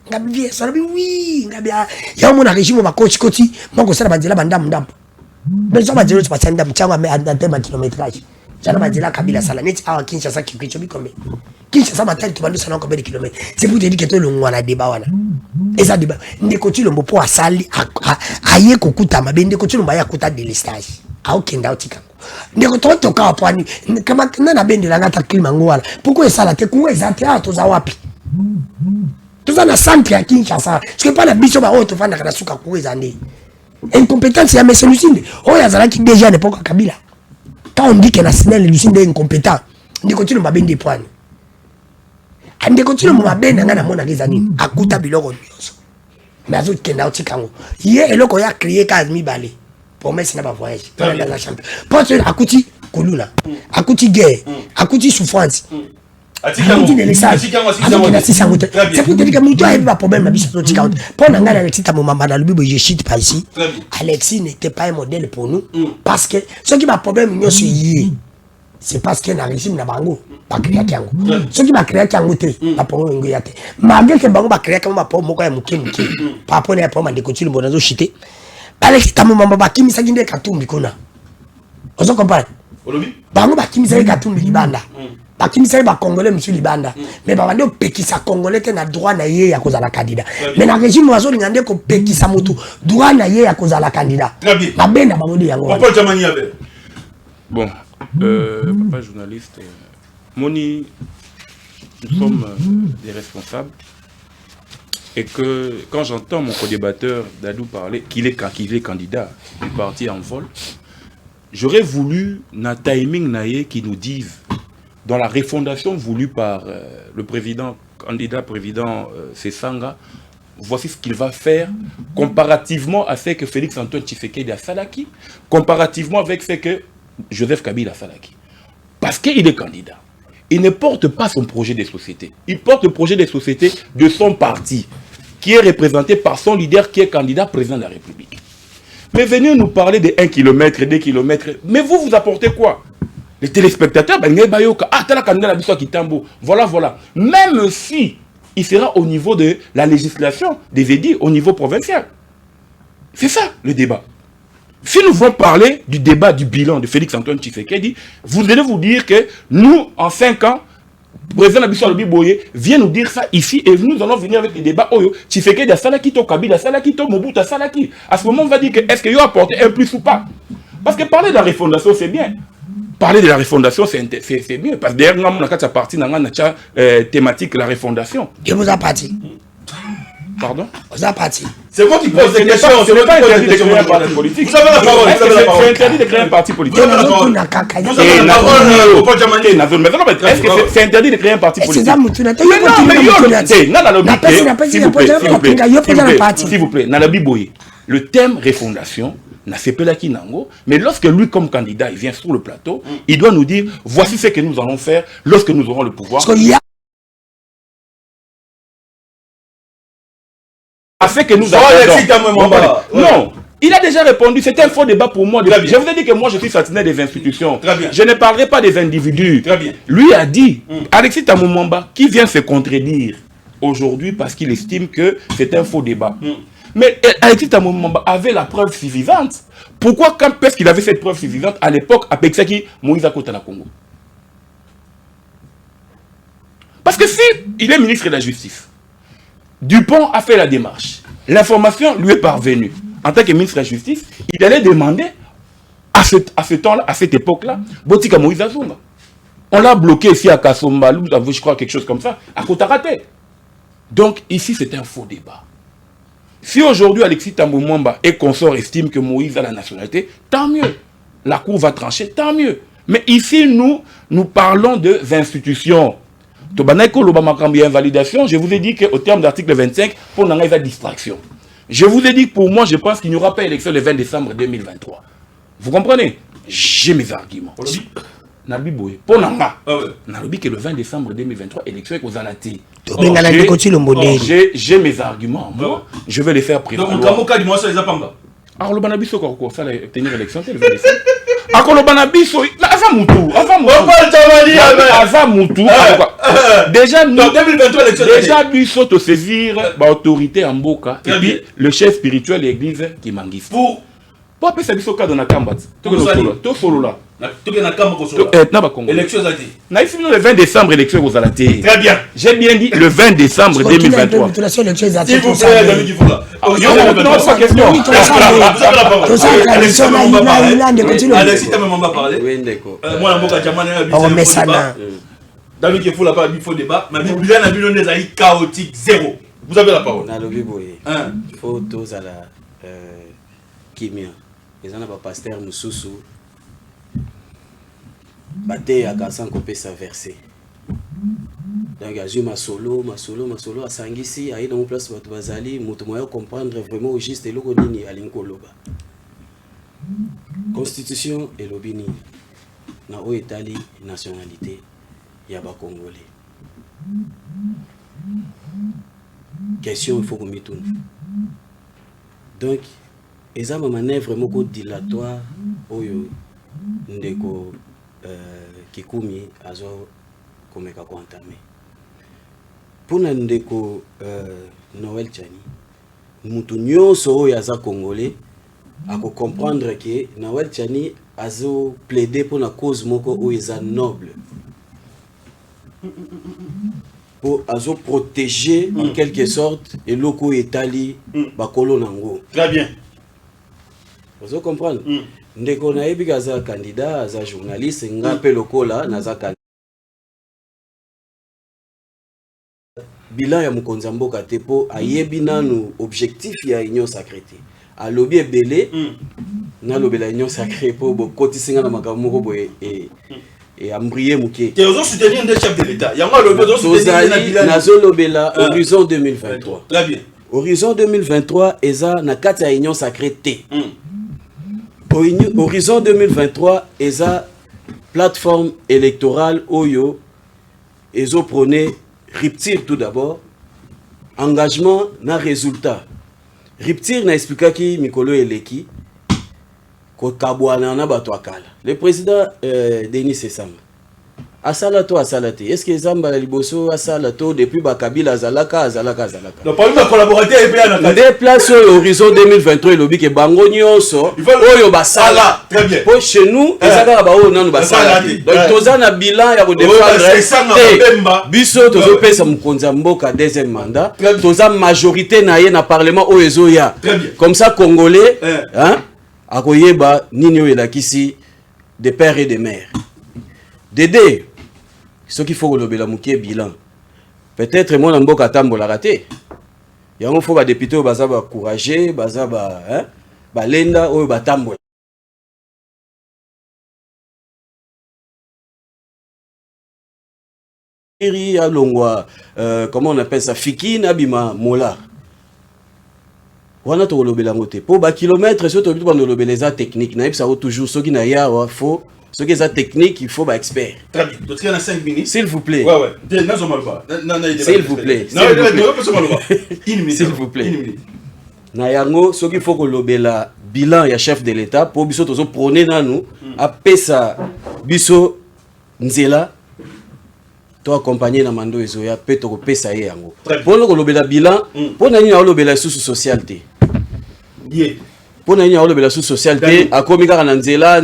S2: Ngabi ça bi oui ngabi ya mon régime ba coach koti moko sala banzela bandam ndam mais ça banzela tu passer ndam changa mais en terme de kilométrage jana banzela Kabila sala net awa Kinshasa kikicho bi combien Kinshasa matin tu bandu sala combien de kilomètres c'est pour te dire que to le ngwana débat wana et ça débat ndeko tu lombo po asali aye kokuta mabende ko tu lomba ya kuta délestage a okenda otika ndeko to ka apani kama na bende la ngata klima ngwala pourquoi ça la te ko ezate a to za wapi tout ça na centre à Kinshasa parce que pas la biso ba auto fanda kana suka kuweza ndi incompétence ya monsieur Lucinde oh ya zalaki déjà à l'époque Kabila quand on dit que national Lucinde est incompétent ndiko tino mabende poani ndiko tino mabende ngana mona kezani akuta biloko nyonso mais azo kenda otikango ye eloko ya créer kazmi balé promesse na ba voyage dans la chambre parce que akuti kulula akuti guerre akuti souffrance. C'est pour te dire que mon toit pas problème pour Alexis Kamwemamba dans le Bible je cite pas ici Alexis n'était pas un modèle pour nous parce que ce qui m'a problème c'est parce que na régime na bango pas créer kango ce qui m'a créé kango te pas pour ngo yate malgré que bango ba créer kango pas moko ya muke pas pour ne pas mande continue bonazo chité Alexis Kamwemamba ba kimisa ginde katumbi kona ozo comprendre bango ba kimisa katumbi libanda bakimisa ba congolais monsieur libanda mais ba bande pekisa congolais te na droit na ye ya kozala candidat mais na régime wazo lingande ko pekisa mutu droit na ye ya kozala candidat ba benda ba modi yango
S3: bon papa journaliste Moni nous sommes des responsables et que quand j'entends mon co-débatteur Dadou parler qu'il est candidat du parti en vol, j'aurais voulu na timing naie qui nous dise dans la refondation voulue par le candidat président Sesanga, voici ce qu'il va faire comparativement à ce que Félix Antoine Tshisekedi a Salaki, comparativement avec ce que Joseph Kabila a Salaki. Parce qu'il est candidat. Il ne porte pas son projet de société. Il porte le projet de société de son parti, qui est représenté par son leader qui est candidat président de la République. Mais venez nous parler de 1 km, 2 km. Mais vous apportez quoi? Les téléspectateurs, voilà. Même si il sera au niveau de la législation des édits au niveau provincial. C'est ça le débat. Si nous voulons parler du débat du bilan de Félix Antoine Tshisekedi, vous allez vous dire que nous, en 5 ans, le président Abissou Alobi Boye vient nous dire ça ici et nous allons venir avec les débats. Tshisekedi a Salaki, Kabila Salaki, Mobutu Salaki. À ce moment, on va dire que est-ce qu'il a apporté un plus ou pas? Parce que parler de la refondation, c'est bien. parler de la refondation, c'est mieux. Parce que derrière, on a partie dans la thématique la refondation.
S2: Et vous avez parti.
S3: Pardon?
S2: Vous avez parti.
S1: C'est moi qui pose des questions.
S3: Ce n'est pas interdit de créer un parti politique.
S1: Vous avez la parole.
S3: C'est interdit de créer un parti politique.
S1: Vous avez la parole.
S3: Est-ce que c'est interdit de créer un parti politique? S'il vous plaît, Nalabi Boye, le thème refondation n'a fait pas Kinango, mais lorsque lui, comme candidat, il vient sur le plateau, il doit nous dire voici ce que nous allons faire lorsque nous aurons le pouvoir. Afin que nous non, il a déjà répondu, c'est un faux débat pour moi. Je vous ai dit que moi je suis sentinelle des institutions. Je ne parlerai pas des individus. Lui a dit, Alexis Tamumamba, qui vient se contredire aujourd'hui parce qu'il estime que c'est un faux débat. Mais Alexis Tamumamba avait la preuve suffisante. Pourquoi, quand est-ce qu'il avait cette preuve suffisante à l'époque, à Pexaki, Moïse Akotana Congo? Parce que si il est ministre de la Justice, Dupont a fait la démarche. L'information lui est parvenue. En tant que ministre de la Justice, il allait demander à ce temps-là, à cette époque-là, Botika Moïse Azumba. On l'a bloqué ici à Kasomba, je crois quelque chose comme ça, à Kotarate. Donc ici, c'est un faux débat. Si aujourd'hui Alexis Tamumamba et consort estiment que Moïse a la nationalité, tant mieux. La Cour va trancher, tant mieux. Mais ici, nous parlons des institutions. Invalidation, je vous ai dit qu'au terme de l'article 25, pour n'en avoir distraction. Je vous ai dit que pour moi, je pense qu'il n'y aura pas élection le 20 décembre 2023. Vous comprenez? J'ai mes arguments. Pour Nanga, que le 20 décembre 2023, élection est aux Alatés. J'ai mes arguments. Moi, je vais les faire prévaloir.
S1: Donc,
S3: alors, le Banabiso, ça va tenir l'élection le 20 décembre. Alors, le Banabiso, déjà, nous sommes saisir l'autorité en Boka et puis le chef spirituel de l'église qui m'anguisse. Pour appeler ça biso cas dans la Kambat. To solo là. Élection le 20 décembre, élection aux Alatés. Très bien. J'ai bien dit le 20 décembre 2023.
S1: S'il vous plaît, David Kifoula. Alexis Tamumamba parler. Moi, David Kifoula parle du faux débat. Mais Bilan a vu des chaotique zéro. Vous avez la parole.
S4: Il faut tous à la Kimia. Les gens n'ont pas pasteur Moussoussou. Bate à Kassan Kopé sa versé. Donc, il y a ma solo, à Sangisi, à dans mon place, Bazali, Moutomoya comprendre vraiment au juste et l'Ogonini à Linkoloba. Constitution et l'Obini. Na o Italie, nationalité, Yaba Congolais. Question, il faut qu'on m'y tourne. Donc, ils ont une manœuvre vraiment dilatoire, Oyo, Ndeko, Kikumi, Azo, Komeka Kwantamé. Pour Ndeko Noël Tchani, Moutounio so yaza Congolais, à comprendre que Noël Tchani a plaidé pour la cause moko où ils sont nobles. Pour protéger en quelque sorte et loko Italie, Bakolo Nango.
S1: Très bien.
S4: Vous comprenez? Ndeko na yebi kaza candidat, aza journaliste, ngape lokola, naza candidat. Bilan ya Mukonza Mboka Tepo ayebi nanu objectif ya union sacrée. A lobby ebele na lobby la union sacrée po bo kotisinga na makambo ko boye et ambrier muke.
S1: Tu as soutenir un chef de l'État. Il y a un lobby de
S4: soutenir na zo lobby la horizon 2023.
S1: Très bien.
S4: Horizon 2023 eza na kati ya union sacrée T. Horizon 2023 eza plateforme électorale oyo ezo prôner rupture tout d'abord, engagement na résultat. Rupture na expliqué qui Mikolo Eleki ko kabwana na bato akala. Le président Denis Sessamba asalato asalate. Est-ce que Zamba la liboso asalato depuis Bakabila azalaka.
S1: Le problème de collaborateur est bien en
S4: des places horizon 2023 et lobby ke bango nyonso oyo basala.
S1: Très bien.
S4: Pour chez nous ezaka ba o nanu basala. Donc tozana bilan ya ko défendre biso tozo pesa Mukonza Mboka deuxième mandat. Toza majorité na ye na parlement o ezoya. Comme ça congolais hein akoyeba nini o elakisi des pères et des mères. Dédé, ce qu'il faut relever la mouké bilan. Peut-être moi n'ambo katambo la raté. Il faut ba député baza ba courageux, baza ba lenda o ba tambo. Comment on appelle ça? Fiki Nabima Mola. On a tout le côté. Pour bas kilomètres, surtout pour le les techniques. Naïb ça toujours ceux qui n'a ya faut ceux qui sont techniques, il faut ba expert.
S1: Très bien. Donc il y a 5 minutes.
S4: S'il vous plaît.
S1: Ouais. S'il
S4: vous plaît.
S1: S'il vous plaît.
S4: Nayango ceux qui faut que le bilan ya chef de l'État pour biso tozo prôner na nous a pesa biso nzela. To accompagner na mando ezoya pe to pesa ye yango pour le lobela bilan pour na ni na lobela sous socialité pour na ni na lobela sous socialité akomi kaka na nzela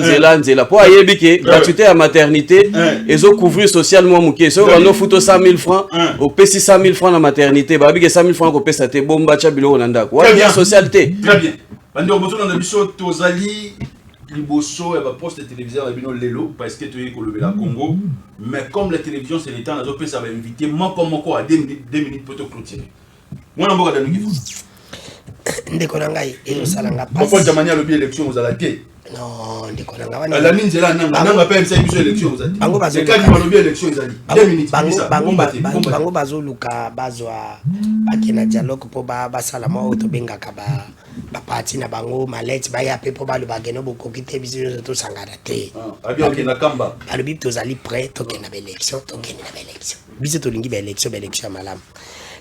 S4: pour ayebi ke gratuité ya maternité ezo couvrir socialement muke so on futo 100 000 francs au pesi 100 000 francs na maternité ba bi ke 100 000 francs ko pesa te bomba cha biloko na ndako wa bien socialité.
S1: Très bien. Bando bozo na biso tozali liboso et poste télévision à bino lelo parce que tu es le Congo, mais comme la télévision c'est l'état na zo pe ça va inviter moi comme encore à 2 minutes pour te clôturer. Moi na mboka danu kifu.
S2: Ndeko na ngai ezo salanga
S1: passe. Pourquoi jamania lobi élection aux alaké?
S2: Non, ndeko na ngai.
S1: La ligne là nanga pa MCI biso élection aux alaké.
S2: Bango bazo.
S1: Et quand il lobi élection ils ali 2 minutes ça.
S2: Bango bazo luka bazwa akena dialogue po ba sala mo to benga ka ba parti na bango malette ba ya pe po ba le bageno boko kite biso to sangana te.
S1: Abi okena kamba.
S2: Alobi to zali prêt to kena ba élection to kena ba élection. Biso to lingi ba élection malam.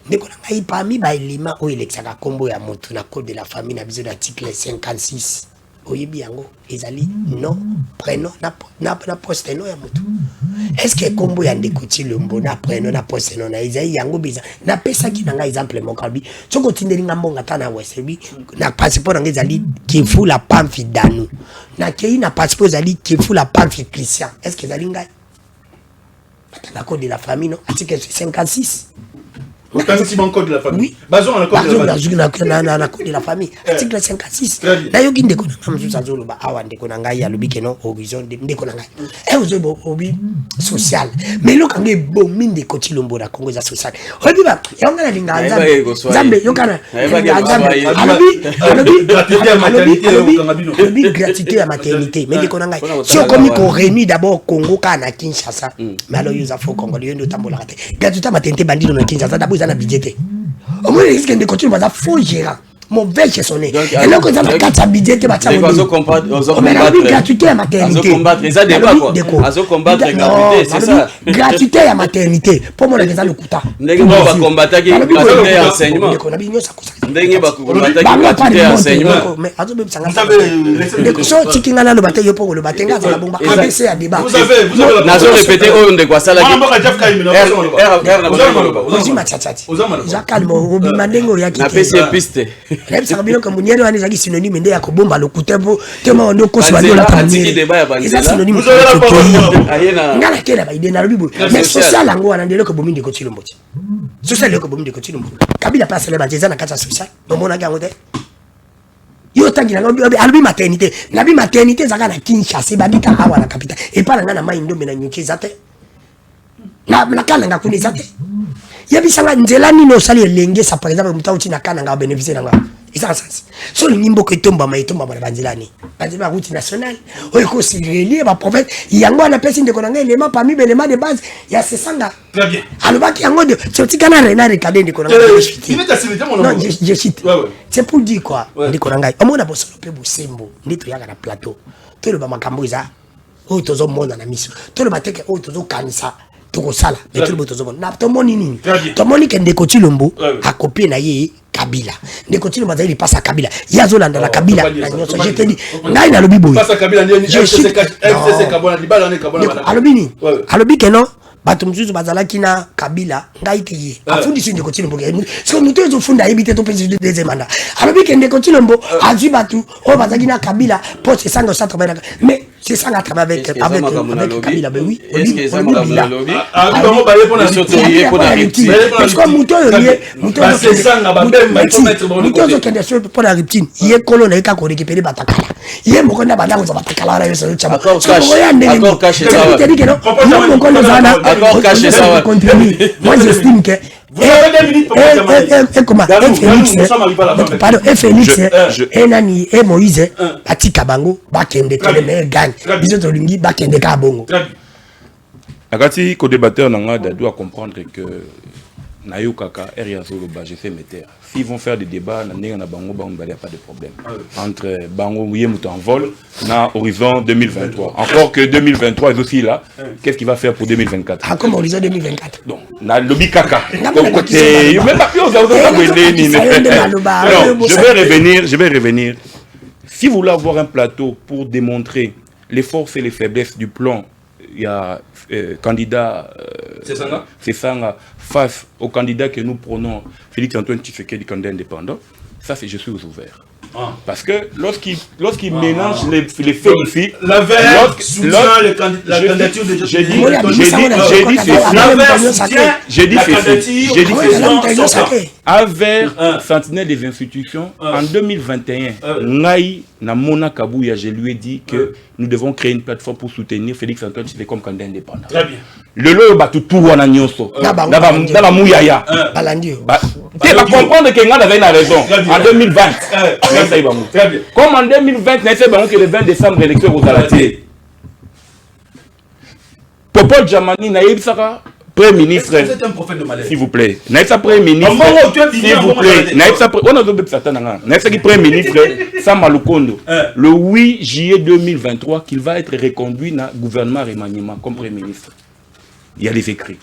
S2: Ndeko na ngai parmi ba elima o élection ka kombo ya moto na code de la famille na biso d'article 56. Oyebi yango ezali non prénom na poste no ya moto. Est-ce que kombo ya ndeko Tshilombo na prénom na poste no na ezali yango biza na pesa ki nanga exemple mon kalbi soko tindeli ngambonga tana wesebi na passeport nanga ezali Kifu la pamfi danu na kei na passeport ezali Kifu la pamfi Christian. Est-ce que ezali ngai na code de la famille non article 56.
S1: Quand tu manques code de la famille.
S2: Oui.
S1: Basons la code de la famille.
S2: Na code de la famille. Article 56. Na yoki ndeko na mzuza zolo ba awa ndeko na ngai ya lobike no horizon ndeko na ngai. Ozo obi social. Mais lo kange bo minde ko Tshilombo na Congo za social. Obi ba yonga na linga Nzambe yokana. Alobi gratuité ya maternité. Mais ndeko na ngai. Si on komi ko réunit d'abord Congo kana Kinshasa. Mais alors yoza fo Congolais ndo tambola kate. Gratuité ya maternité bandino na Kinshasa d'abord ils ont budget. Au moins ils de continuer à faux gérant. Mon veille chez son nez. Et là quand ils ont 4 budget que bâtiment.
S4: Ils vont combattre
S2: gratuité à maternité.
S4: Ils vont combattre les débat quoi. Ils vont combattre gratuité, c'est ça.
S2: Gratuité à maternité. Pour moi les le coûta.
S4: Ndenge ba combattre qui gratuité à enseignement. Ndenge ba combattre qui gratuité à enseignement.
S2: Mais azo même sanga. Ndeko so tikinga na lo bataille yo pour le batenga za la bomba. ABC à débat.
S1: Vous avez
S4: nazo répéter o ndeko sala ki.
S2: Ozima tchatchati. Za calme obi mandengo ya ki.
S4: Na PC piste.
S2: Lep sakabino ka munyere wani zaki synonyme nde ya kobomba lokuta po tema ndo koso wali la
S4: atiki débat ya banzela.
S2: Eza synonyme.
S4: Ayena.
S2: Ngala kela ba ide na lobibo. Mais social yango wana ndelo ko bominde ko Tshilombo. Social ko bominde ko Tshilombo. Kabila pa sele ba jeza na kata social. Bomona gango te. Yo tangi na ngobi albi maternité. Nabi maternité zaka na Kinshasa babika awa na capitale. Et pas na mai ndombe na nyuki zate. Na kana ngakuni zate. Yabisanga nzela nino sali elenge sa par exemple mutauti na kana nga bénéficier nga isa sens so nyimbo ko tomba maitomba bana banzilani banzila route nationale oyo ko sigrelie ba prophète yango na pesi ndeko na nga elema parmi belema de base ya sesanga
S1: très bien
S2: alobaki yango de sorti kana rena recader ndeko na nga non je cite c'est pour dire quoi ndeko na nga omona bosolo pe bosembo ndito yaka na plateau to le ba makambo iza oyo tozo mona na miso to le bateke oyo tozo kanisa tokosala mais tout le monde na tomoni nini tomoni ke ndeko Tshilombo a copier na ye Kabila ndeko Tshilombo azali passe à Kabila yazolanda la Kabila na nyoso je te dis ngai na lobi boy
S1: passe à Kabila ni FCC Kabona libala ne Kabona
S2: alobini alobi ke non bato mzuzu bazalaki na Kabila ngai te ye afundisi ndeko Tshilombo so muto ezo funda ebite to pesi deuxième mandat alobi ke ndeko Tshilombo azwi batu o bazalaki na Kabila poste 580 mais C'est ça à travers avec Kabila, ben oui.
S4: Est-ce que ça m'a
S2: Bila.
S4: lobby?
S1: Comment parler pour la
S2: Parce que Mouton, pour la reptile, il y a colonne qui a récupéré Batakala. Il y a mon conne à Batakala, Batakala, sur le Tchaba. Encore caché ça. Encore caché ça. Moi, j'estime que.
S1: Vous avez 2 minutes pour
S2: comment Félix et Nani et Moïse Bati Kabango Bakende Keleme gagne Biso Tolingi Bakende Kabongo.
S3: Nakati co-débatteur nanga doit comprendre que Nayo Kaka Eriazoloba je sais meter. S'ils vont faire des débats na nenga na bango ba il y a pas de problème. Entre bango Mouyemuto en vol na horizon 2023. Encore que 2023 est aussi là. Qu'est-ce qu'il va faire pour 2024?
S2: Ah comme horizon 2024.
S3: Donc na lobby Kaka.
S2: Côté
S3: même pas plus je vais revenir. Si vous voulez avoir un plateau pour démontrer les forces et les faiblesses du plan, il y a candidat c'est ça face au candidat que nous prenons, Félix Antoine Tshisekedi, candidat indépendant, ça c'est je suis ouvert. Parce que lorsqu'il mélange les faits ici,
S1: la candidature de
S3: j'ai dit envers sentinelle des institutions en 2021, Ngai Namona Kabouya, je lui ai dit que nous devons créer une plateforme pour soutenir Félix Antoine Tshisekedi comme candidat indépendant. Très bien. Le lot batutu wana nyonso. Daba mouyaya. Tu vas comprendre que Ngada avait une raison. En 2020. Très bien. Comme en 2020, que le 20 décembre, l'élection aux Alatiers. Popol Djamani, Naïb Saka, Premier ministre.
S1: Vous êtes un prophète de malheur.
S3: S'il vous plaît. Naïb Saka, Premier ministre. S'il vous plaît. Naïb Saka, on a d'autres certains. Naïb Saka, Premier ministre, Samalukondo. Le 8 juillet 2023, qu'il va être reconduit dans le gouvernement remaniement comme Premier ministre. Il y a des écrits.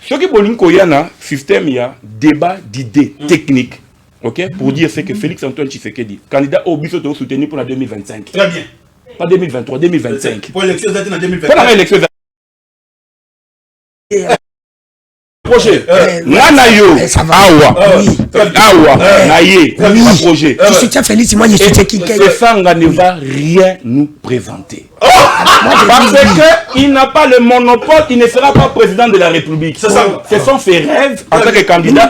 S3: Ce qui est un système, il y a débat d'idées techniques. Ok, pour dire ce que Félix Antoine Tshisekedi, candidat au but de soutenir pour la 2025.
S1: Très bien.
S3: Pas 2023, 2025.
S1: Pour l'élection en 2025.
S3: Pour l'élection projet. Nanayo, Awa, Naye, projet.
S2: Tu soutiens Félix, moi je soutiens qui?
S3: Ce Sanga ne va rien nous présenter. Parce qu'il n'a pas le monopole, il ne sera pas président de la République. Ce sont ses rêves en tant que candidat.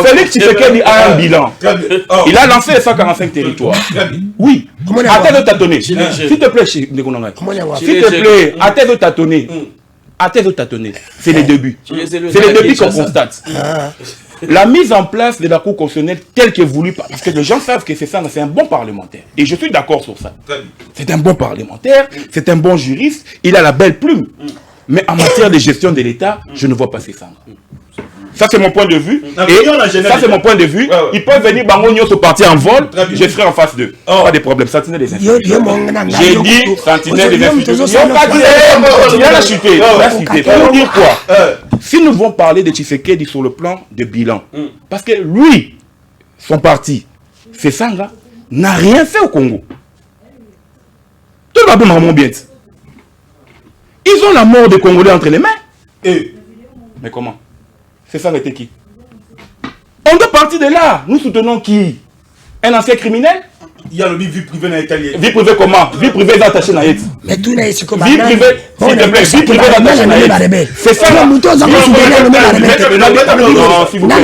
S3: Félix Tshisekedi a un bilan. Il a lancé les 145 territoires. Oui. À tête de tâtonner. S'il te plaît, s'il te plaît, à tête de tâtonner. À tête de tâtonner. C'est les débuts. C'est les débuts qu'on constate. La mise en place de la Cour constitutionnelle telle que voulue, parce que les gens savent que c'est un bon parlementaire. Et je suis d'accord sur ça. C'est un bon parlementaire, c'est un bon juriste, il a la belle plume. Mais en matière de gestion de l'État, je ne vois pas ces ça. Ça, c'est mon point de vue. Et ça, c'est mon point de vue. Ils peuvent venir, Bangonio se partir en vol, je serai en face d'eux. Pas de problème. Sentinelle des institutions. J'ai dit Sentinelle des institutions. Il a chuté. Pour dire quoi? Si nous voulons parler de Tshisekedi sur le plan de bilan, parce que lui, son parti, c'est Sanga, n'a rien fait au Congo. Tout le monde bien. Ils ont la mort des Congolais entre les mains. Mais comment? C'est ça était qui? On doit partir de là. Nous soutenons qui? Un ancien criminel?
S1: Il y a le vie privée dans l'Italie.
S3: Vie privée comment? Vie privée d'attacher dans l'État.
S2: Mais tout n'est pas
S3: vie privée, s'il te plaît, vie privée d'attacher dans l'État. C'est ça. Non, s'il vous plaît.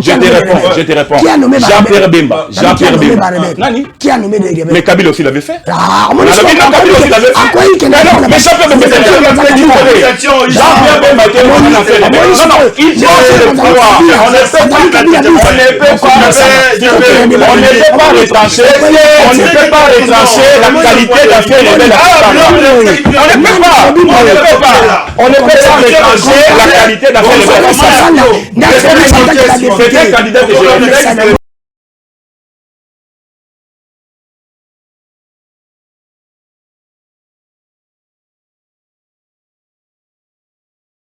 S3: Je te réponds. Jean-Pierre Bemba. Nani?
S2: Qui a nommé des
S3: Mais Kabila aussi l'avait fait.
S2: Ah,
S3: Kabila aussi l'avait fait. Mais Jean-Pierre Bemba, Jean-Pierre Bemba, non, il faut le pouvoir. On ne peut pas retrancher la qualité d'affaires révélée. On ne peut pas retrancher la qualité d'affaires révélée. C'est un candidat que je